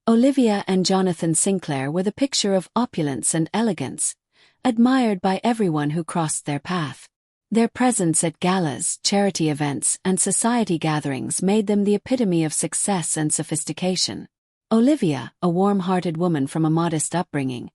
Olivia and Jonathan Sinclair were the picture of opulence and elegance, admired by everyone who crossed their path. Their presence at galas, charity events, and society gatherings made them the epitome of success and sophistication. Olivia, a warm-hearted woman from a modest upbringing,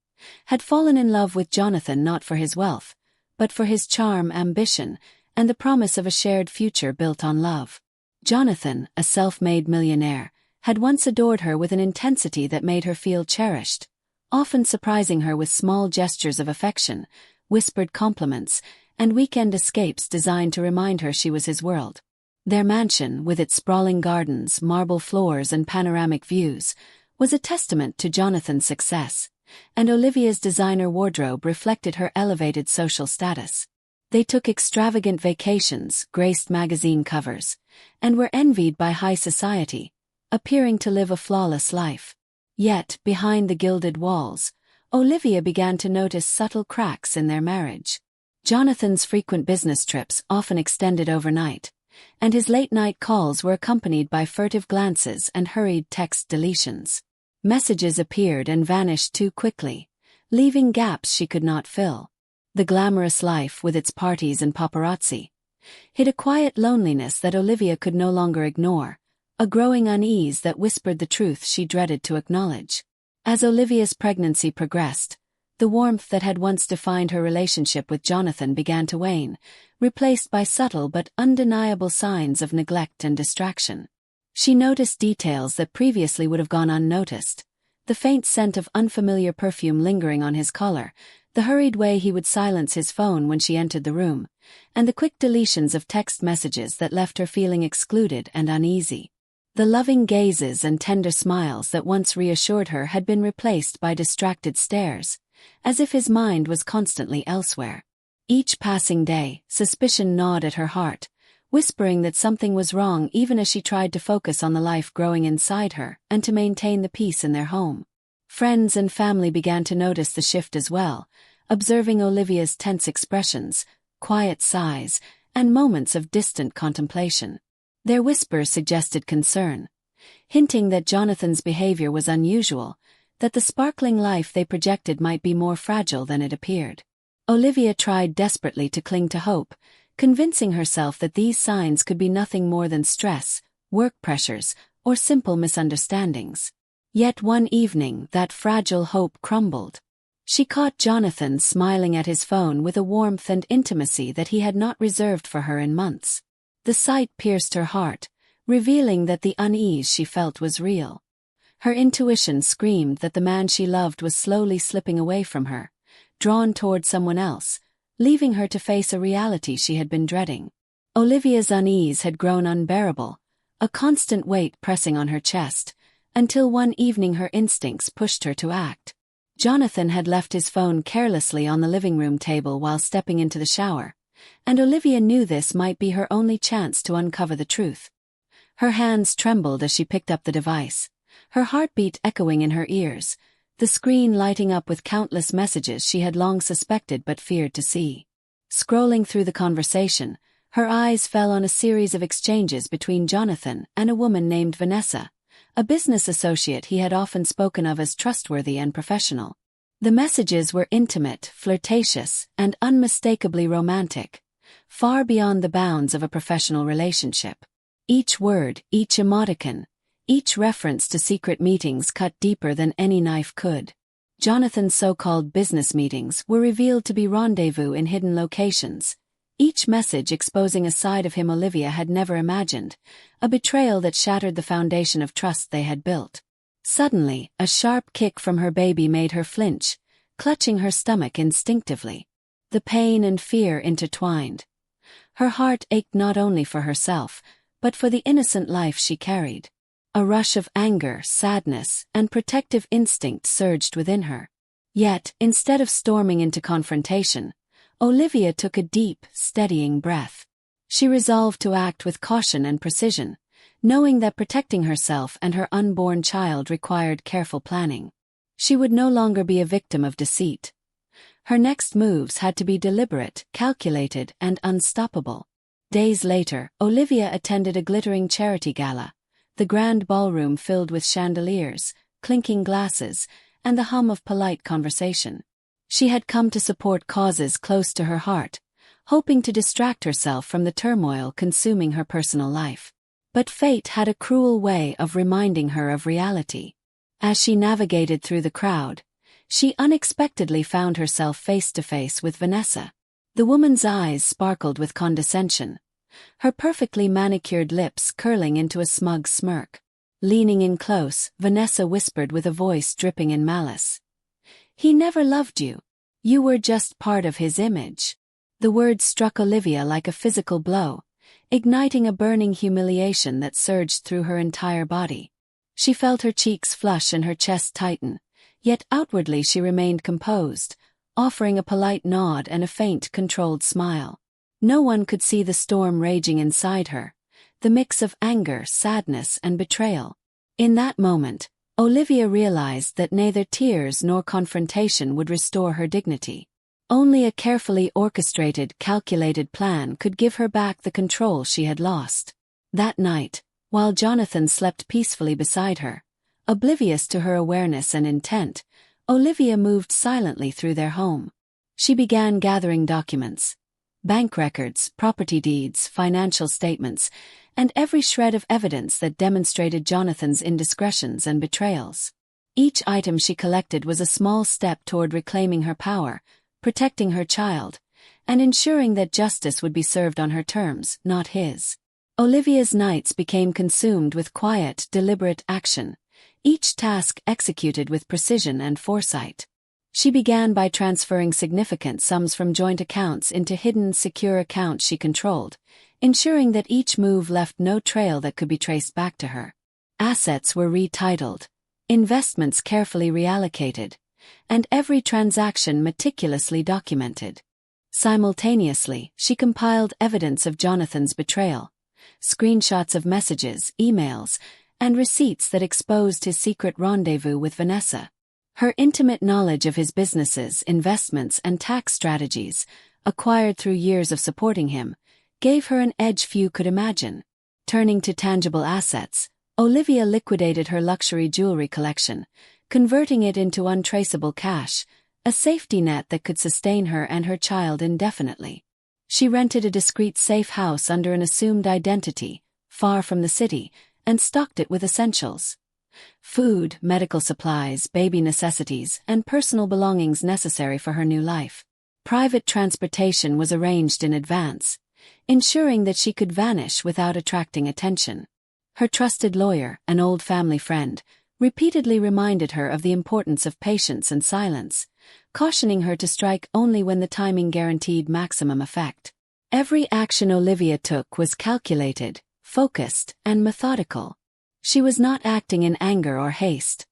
had fallen in love with Jonathan not for his wealth, but for his charm, ambition, and the promise of a shared future built on love. Jonathan, a self-made millionaire, had once adored her with an intensity that made her feel cherished, often surprising her with small gestures of affection, whispered compliments, and weekend escapes designed to remind her she was his world. Their mansion, with its sprawling gardens, marble floors, and panoramic views, was a testament to Jonathan's success, and Olivia's designer wardrobe reflected her elevated social status. They took extravagant vacations, graced magazine covers, and were envied by high society, appearing to live a flawless life. Yet, behind the gilded walls, Olivia began to notice subtle cracks in their marriage. Jonathan's frequent business trips often extended overnight, and his late-night calls were accompanied by furtive glances and hurried text deletions. Messages appeared and vanished too quickly, leaving gaps she could not fill. The glamorous life, with its parties and paparazzi, hid a quiet loneliness that Olivia could no longer ignore, a growing unease that whispered the truth she dreaded to acknowledge. As Olivia's pregnancy progressed, the warmth that had once defined her relationship with Jonathan began to wane, replaced by subtle but undeniable signs of neglect and distraction. She noticed details that previously would have gone unnoticed: the faint scent of unfamiliar perfume lingering on his collar, the hurried way he would silence his phone when she entered the room, and the quick deletions of text messages that left her feeling excluded and uneasy. The loving gazes and tender smiles that once reassured her had been replaced by distracted stares, as if his mind was constantly elsewhere. Each passing day, suspicion gnawed at her heart, whispering that something was wrong even as she tried to focus on the life growing inside her and to maintain the peace in their home. Friends and family began to notice the shift as well, observing Olivia's tense expressions, quiet sighs, and moments of distant contemplation. Their whispers suggested concern, hinting that Jonathan's behavior was unusual, that the sparkling life they projected might be more fragile than it appeared. Olivia tried desperately to cling to hope, convincing herself that these signs could be nothing more than stress, work pressures, or simple misunderstandings. Yet one evening that fragile hope crumbled. She caught Jonathan smiling at his phone with a warmth and intimacy that he had not reserved for her in months. The sight pierced her heart, revealing that the unease she felt was real. Her intuition screamed that the man she loved was slowly slipping away from her, drawn toward someone else, leaving her to face a reality she had been dreading. Olivia's unease had grown unbearable, a constant weight pressing on her chest, until one evening her instincts pushed her to act. Jonathan had left his phone carelessly on the living room table while stepping into the shower, and Olivia knew this might be her only chance to uncover the truth. Her hands trembled as she picked up the device, her heartbeat echoing in her ears, the screen lighting up with countless messages she had long suspected but feared to see. Scrolling through the conversation, her eyes fell on a series of exchanges between Jonathan and a woman named Vanessa, a business associate he had often spoken of as trustworthy and professional. The messages were intimate, flirtatious, and unmistakably romantic, far beyond the bounds of a professional relationship. Each word, each emoticon, each reference to secret meetings cut deeper than any knife could. Jonathan's so-called business meetings were revealed to be rendezvous in hidden locations, each message exposing a side of him Olivia had never imagined, a betrayal that shattered the foundation of trust they had built. Suddenly, a sharp kick from her baby made her flinch, clutching her stomach instinctively. The pain and fear intertwined. Her heart ached not only for herself, but for the innocent life she carried. A rush of anger, sadness, and protective instinct surged within her. Yet, instead of storming into confrontation, Olivia took a deep, steadying breath. She resolved to act with caution and precision, knowing that protecting herself and her unborn child required careful planning. She would no longer be a victim of deceit. Her next moves had to be deliberate, calculated, and unstoppable. Days later, Olivia attended a glittering charity gala, the grand ballroom filled with chandeliers, clinking glasses, and the hum of polite conversation. She had come to support causes close to her heart, hoping to distract herself from the turmoil consuming her personal life. But fate had a cruel way of reminding her of reality. As she navigated through the crowd, she unexpectedly found herself face to face with Vanessa. The woman's eyes sparkled with condescension, her perfectly manicured lips curling into a smug smirk. Leaning in close, Vanessa whispered with a voice dripping in malice. "He never loved you. You were just part of his image." The words struck Olivia like a physical blow, igniting a burning humiliation that surged through her entire body. She felt her cheeks flush and her chest tighten, yet outwardly she remained composed, offering a polite nod and a faint, controlled smile. No one could see the storm raging inside her, the mix of anger, sadness, and betrayal. In that moment, Olivia realized that neither tears nor confrontation would restore her dignity. Only a carefully orchestrated, calculated plan could give her back the control she had lost. That night, while Jonathan slept peacefully beside her, oblivious to her awareness and intent, Olivia moved silently through their home. She began gathering documents, bank records, property deeds, financial statements, and every shred of evidence that demonstrated Jonathan's indiscretions and betrayals. Each item she collected was a small step toward reclaiming her power, protecting her child, and ensuring that justice would be served on her terms, not his. Olivia's nights became consumed with quiet, deliberate action, each task executed with precision and foresight. She began by transferring significant sums from joint accounts into hidden, secure accounts she controlled, ensuring that each move left no trail that could be traced back to her. Assets were retitled, investments carefully reallocated, and every transaction meticulously documented. Simultaneously, she compiled evidence of Jonathan's betrayal, screenshots of messages, emails, and receipts that exposed his secret rendezvous with Vanessa. Her intimate knowledge of his businesses, investments, and tax strategies, acquired through years of supporting him, gave her an edge few could imagine. Turning to tangible assets, Olivia liquidated her luxury jewelry collection, converting it into untraceable cash, a safety net that could sustain her and her child indefinitely. She rented a discreet safe house under an assumed identity, far from the city, and stocked it with essentials. Food, medical supplies, baby necessities, and personal belongings necessary for her new life. Private transportation was arranged in advance, ensuring that she could vanish without attracting attention. Her trusted lawyer, an old family friend, repeatedly reminded her of the importance of patience and silence, cautioning her to strike only when the timing guaranteed maximum effect. Every action Olivia took was calculated, focused, and methodical. She was not acting in anger or haste.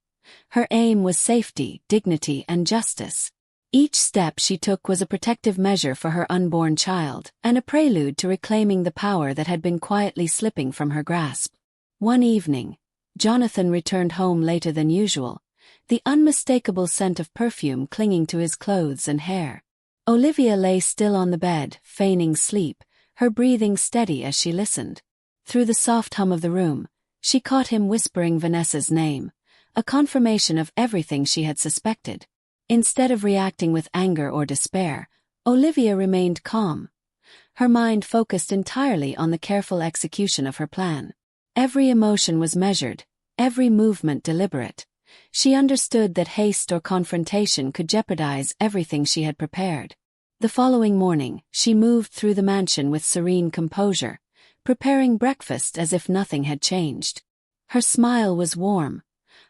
Her aim was safety, dignity, and justice. Each step she took was a protective measure for her unborn child, and a prelude to reclaiming the power that had been quietly slipping from her grasp. One evening, Jonathan returned home later than usual, the unmistakable scent of perfume clinging to his clothes and hair. Olivia lay still on the bed, feigning sleep, her breathing steady as she listened. Through the soft hum of the room, she caught him whispering Vanessa's name, a confirmation of everything she had suspected. Instead of reacting with anger or despair, Olivia remained calm, her mind focused entirely on the careful execution of her plan. Every emotion was measured, every movement deliberate. She understood that haste or confrontation could jeopardize everything she had prepared. The following morning, she moved through the mansion with serene composure, preparing breakfast as if nothing had changed. Her smile was warm,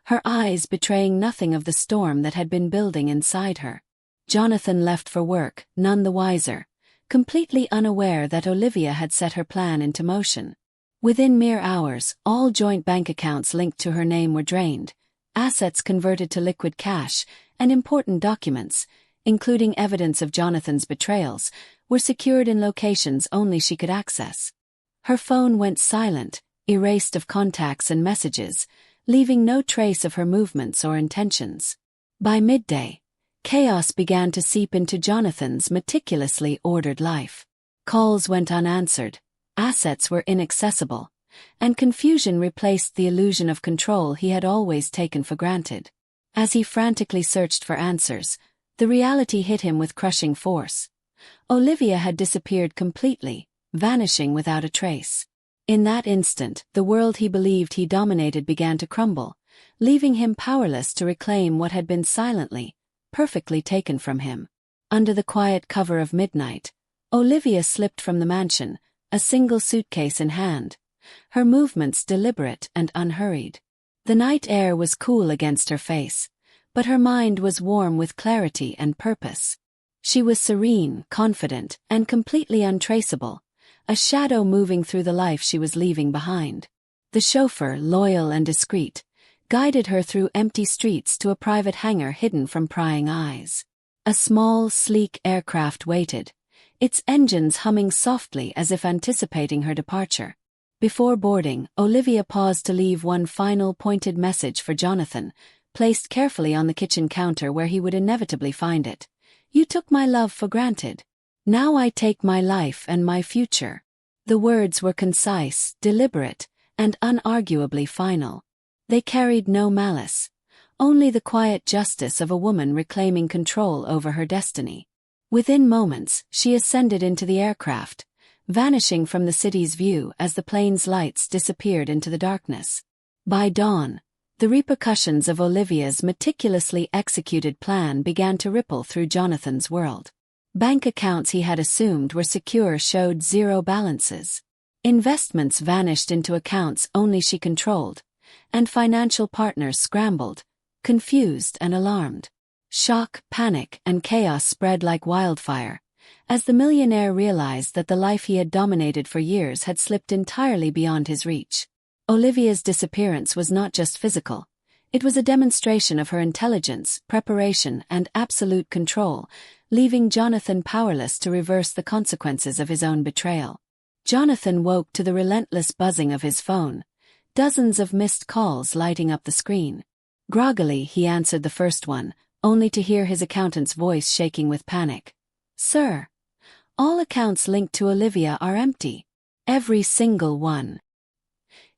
her eyes betraying nothing of the storm that had been building inside her. Jonathan left for work, none the wiser, completely unaware that Olivia had set her plan into motion. Within mere hours, all joint bank accounts linked to her name were drained, assets converted to liquid cash, and important documents, including evidence of Jonathan's betrayals, were secured in locations only she could access. Her phone went silent, erased of contacts and messages, leaving no trace of her movements or intentions. By midday, chaos began to seep into Jonathan's meticulously ordered life. Calls went unanswered, assets were inaccessible, and confusion replaced the illusion of control he had always taken for granted. As he frantically searched for answers, the reality hit him with crushing force. Olivia had disappeared completely, vanishing without a trace. In that instant, the world he believed he dominated began to crumble, leaving him powerless to reclaim what had been silently, perfectly taken from him. Under the quiet cover of midnight, Olivia slipped from the mansion, a single suitcase in hand, her movements deliberate and unhurried. The night air was cool against her face, but her mind was warm with clarity and purpose. She was serene, confident, and completely untraceable, a shadow moving through the life she was leaving behind. The chauffeur, loyal and discreet, guided her through empty streets to a private hangar hidden from prying eyes. A small, sleek aircraft waited, its engines humming softly as if anticipating her departure. Before boarding, Olivia paused to leave one final pointed message for Jonathan, placed carefully on the kitchen counter where he would inevitably find it. "You took my love for granted. Now I take my life and my future." The words were concise, deliberate, and unarguably final. They carried no malice, only the quiet justice of a woman reclaiming control over her destiny. Within moments, she ascended into the aircraft, vanishing from the city's view as the plane's lights disappeared into the darkness. By dawn, the repercussions of Olivia's meticulously executed plan began to ripple through Jonathan's world. Bank accounts he had assumed were secure showed zero balances. Investments vanished into accounts only she controlled, and financial partners scrambled, confused and alarmed. Shock, panic, and chaos spread like wildfire, as the millionaire realized that the life he had dominated for years had slipped entirely beyond his reach. Olivia's disappearance was not just physical. It was a demonstration of her intelligence, preparation, and absolute control, leaving Jonathan powerless to reverse the consequences of his own betrayal. Jonathan woke to the relentless buzzing of his phone, dozens of missed calls lighting up the screen. Groggily, he answered the first one, only to hear his accountant's voice shaking with panic. "Sir, all accounts linked to Olivia are empty. Every single one."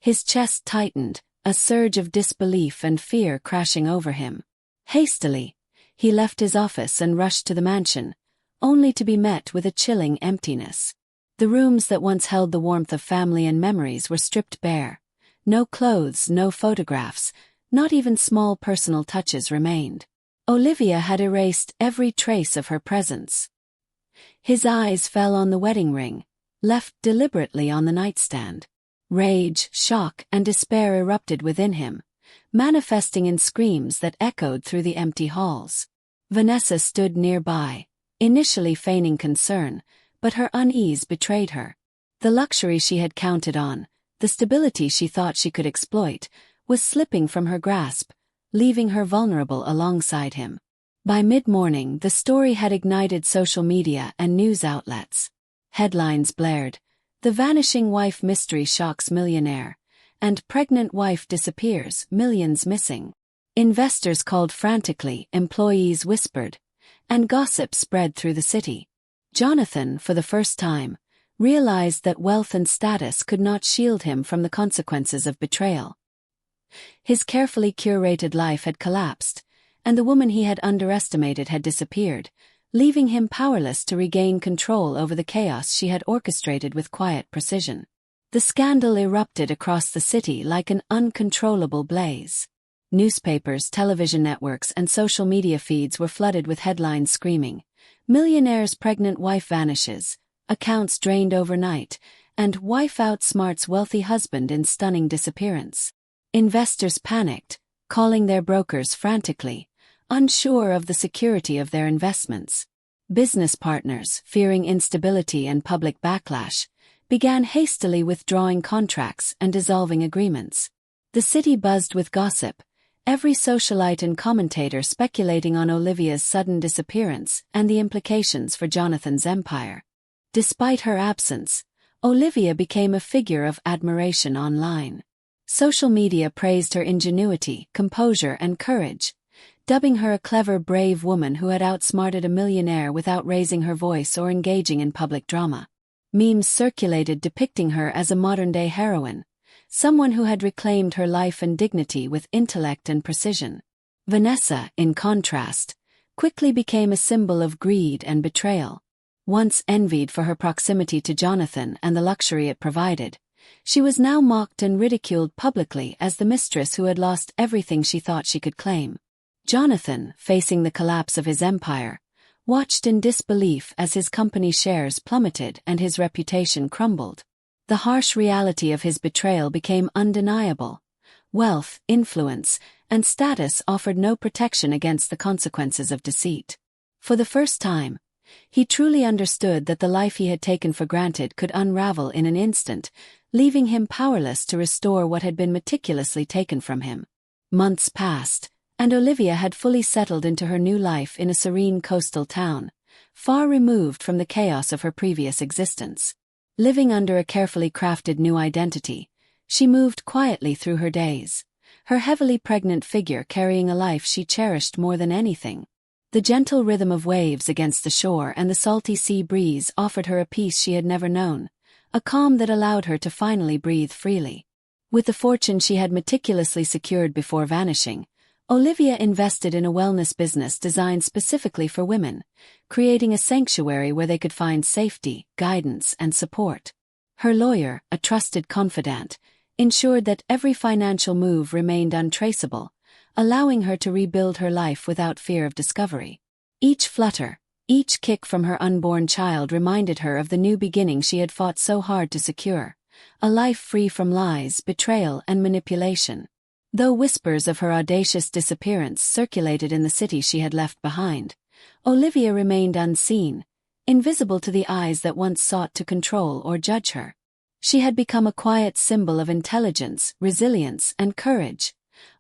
His chest tightened, a surge of disbelief and fear crashing over him. Hastily, he left his office and rushed to the mansion, only to be met with a chilling emptiness. The rooms that once held the warmth of family and memories were stripped bare. No clothes, no photographs, not even small personal touches remained. Olivia had erased every trace of her presence. His eyes fell on the wedding ring, left deliberately on the nightstand. Rage, shock, and despair erupted within him, manifesting in screams that echoed through the empty halls. Vanessa stood nearby, initially feigning concern, but her unease betrayed her. The luxury she had counted on, the stability she thought she could exploit, was slipping from her grasp, leaving her vulnerable alongside him. By mid-morning, the story had ignited social media and news outlets. Headlines blared, "The vanishing wife mystery shocks millionaire," and "Pregnant wife disappears, millions missing." Investors called frantically, employees whispered, and gossip spread through the city. Jonathan, for the first time, realized that wealth and status could not shield him from the consequences of betrayal. His carefully curated life had collapsed, and the woman he had underestimated had disappeared, leaving him powerless to regain control over the chaos she had orchestrated with quiet precision. The scandal erupted across the city like an uncontrollable blaze. Newspapers, television networks, and social media feeds were flooded with headlines screaming, "Millionaire's pregnant wife vanishes," "Accounts drained overnight," and "Wife outsmarts wealthy husband in stunning disappearance." Investors panicked, calling their brokers frantically, unsure of the security of their investments. Business partners, fearing instability and public backlash, began hastily withdrawing contracts and dissolving agreements. The city buzzed with gossip, every socialite and commentator speculating on Olivia's sudden disappearance and the implications for Jonathan's empire. Despite her absence, Olivia became a figure of admiration online. Social media praised her ingenuity, composure, and courage, dubbing her a clever, brave woman who had outsmarted a millionaire without raising her voice or engaging in public drama. Memes circulated depicting her as a modern-day heroine, someone who had reclaimed her life and dignity with intellect and precision. Vanessa, in contrast, quickly became a symbol of greed and betrayal. Once envied for her proximity to Jonathan and the luxury it provided, she was now mocked and ridiculed publicly as the mistress who had lost everything she thought she could claim. Jonathan, facing the collapse of his empire, watched in disbelief as his company shares plummeted and his reputation crumbled. The harsh reality of his betrayal became undeniable. Wealth, influence, and status offered no protection against the consequences of deceit. For the first time, he truly understood that the life he had taken for granted could unravel in an instant, leaving him powerless to restore what had been meticulously taken from him. Months passed, and Olivia had fully settled into her new life in a serene coastal town, far removed from the chaos of her previous existence. Living under a carefully crafted new identity, she moved quietly through her days, her heavily pregnant figure carrying a life she cherished more than anything. The gentle rhythm of waves against the shore and the salty sea breeze offered her a peace she had never known, a calm that allowed her to finally breathe freely. With the fortune she had meticulously secured before vanishing, Olivia invested in a wellness business designed specifically for women, creating a sanctuary where they could find safety, guidance, and support. Her lawyer, a trusted confidant, ensured that every financial move remained untraceable, allowing her to rebuild her life without fear of discovery. Each flutter, each kick from her unborn child reminded her of the new beginning she had fought so hard to secure, a life free from lies, betrayal, and manipulation. Though whispers of her audacious disappearance circulated in the city she had left behind, Olivia remained unseen, invisible to the eyes that once sought to control or judge her. She had become a quiet symbol of intelligence, resilience, and courage,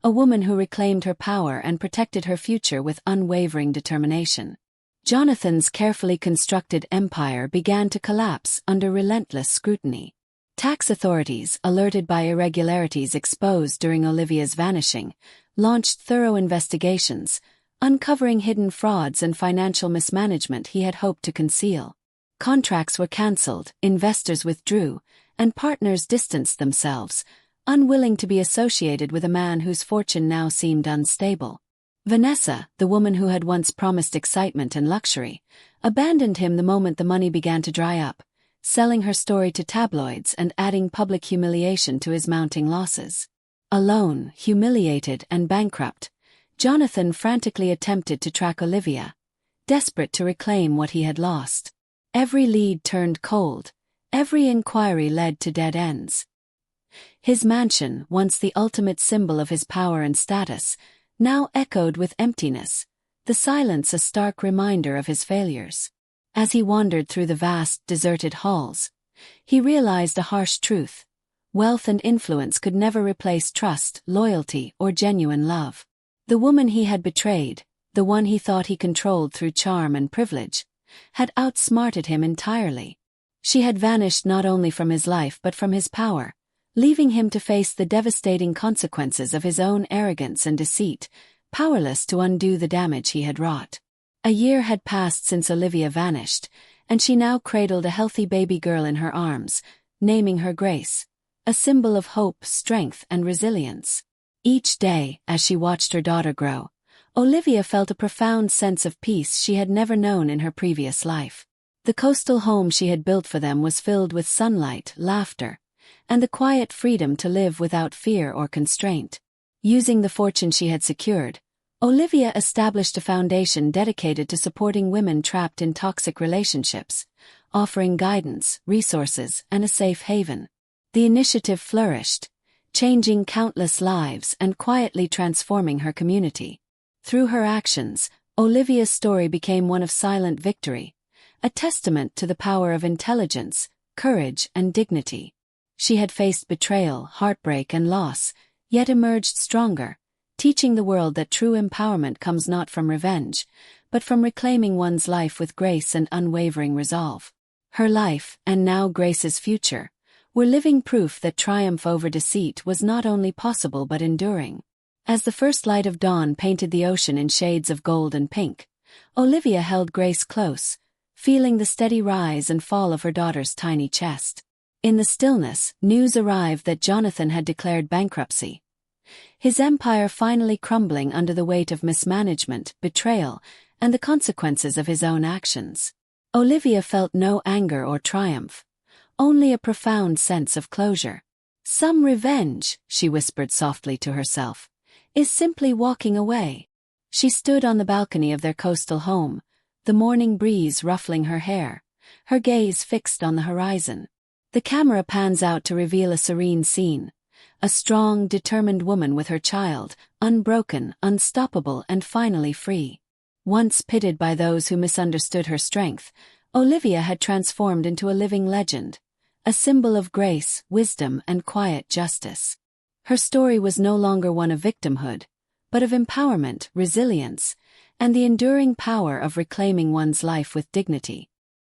a woman who reclaimed her power and protected her future with unwavering determination. Jonathan's carefully constructed empire began to collapse under relentless scrutiny. Tax authorities, alerted by irregularities exposed during Olivia's vanishing, launched thorough investigations, uncovering hidden frauds and financial mismanagement he had hoped to conceal. Contracts were cancelled, investors withdrew, and partners distanced themselves, unwilling to be associated with a man whose fortune now seemed unstable. Vanessa, the woman who had once promised excitement and luxury, abandoned him the moment the money began to dry up, selling her story to tabloids and adding public humiliation to his mounting losses. Alone, humiliated, and bankrupt, Jonathan frantically attempted to track Olivia, desperate to reclaim what he had lost. Every lead turned cold, every inquiry led to dead ends. His mansion, once the ultimate symbol of his power and status, now echoed with emptiness, the silence a stark reminder of his failures. As he wandered through the vast, deserted halls, he realized a harsh truth: wealth and influence could never replace trust, loyalty, or genuine love. The woman he had betrayed, the one he thought he controlled through charm and privilege, had outsmarted him entirely. She had vanished not only from his life but from his power, leaving him to face the devastating consequences of his own arrogance and deceit, powerless to undo the damage he had wrought. A year had passed since Olivia vanished, and she now cradled a healthy baby girl in her arms, naming her Grace, a symbol of hope, strength, and resilience. Each day, as she watched her daughter grow, Olivia felt a profound sense of peace she had never known in her previous life. The coastal home she had built for them was filled with sunlight, laughter, and the quiet freedom to live without fear or constraint. Using the fortune she had secured, Olivia established a foundation dedicated to supporting women trapped in toxic relationships, offering guidance, resources, and a safe haven. The initiative flourished, changing countless lives and quietly transforming her community. Through her actions, Olivia's story became one of silent victory, a testament to the power of intelligence, courage, and dignity. She had faced betrayal, heartbreak, and loss, yet emerged stronger, teaching the world that true empowerment comes not from revenge, but from reclaiming one's life with grace and unwavering resolve. Her life, and now Grace's future, were living proof that triumph over deceit was not only possible but enduring. As the first light of dawn painted the ocean in shades of gold and pink, Olivia held Grace close, feeling the steady rise and fall of her daughter's tiny chest. In the stillness, news arrived that Jonathan had declared bankruptcy. His empire finally crumbling under the weight of mismanagement, betrayal, and the consequences of his own actions. Olivia felt no anger or triumph, only a profound sense of closure. Some revenge, she whispered softly to herself, is simply walking away. She stood on the balcony of their coastal home, the morning breeze ruffling her hair, her gaze fixed on the horizon. The camera pans out to reveal a serene scene. A strong, determined woman with her child, unbroken, unstoppable, and finally free. Once pitted by those who misunderstood her strength, Olivia had transformed into a living legend, a symbol of grace, wisdom, and quiet justice. Her story was no longer one of victimhood, but of empowerment, resilience, and the enduring power of reclaiming one's life with dignity.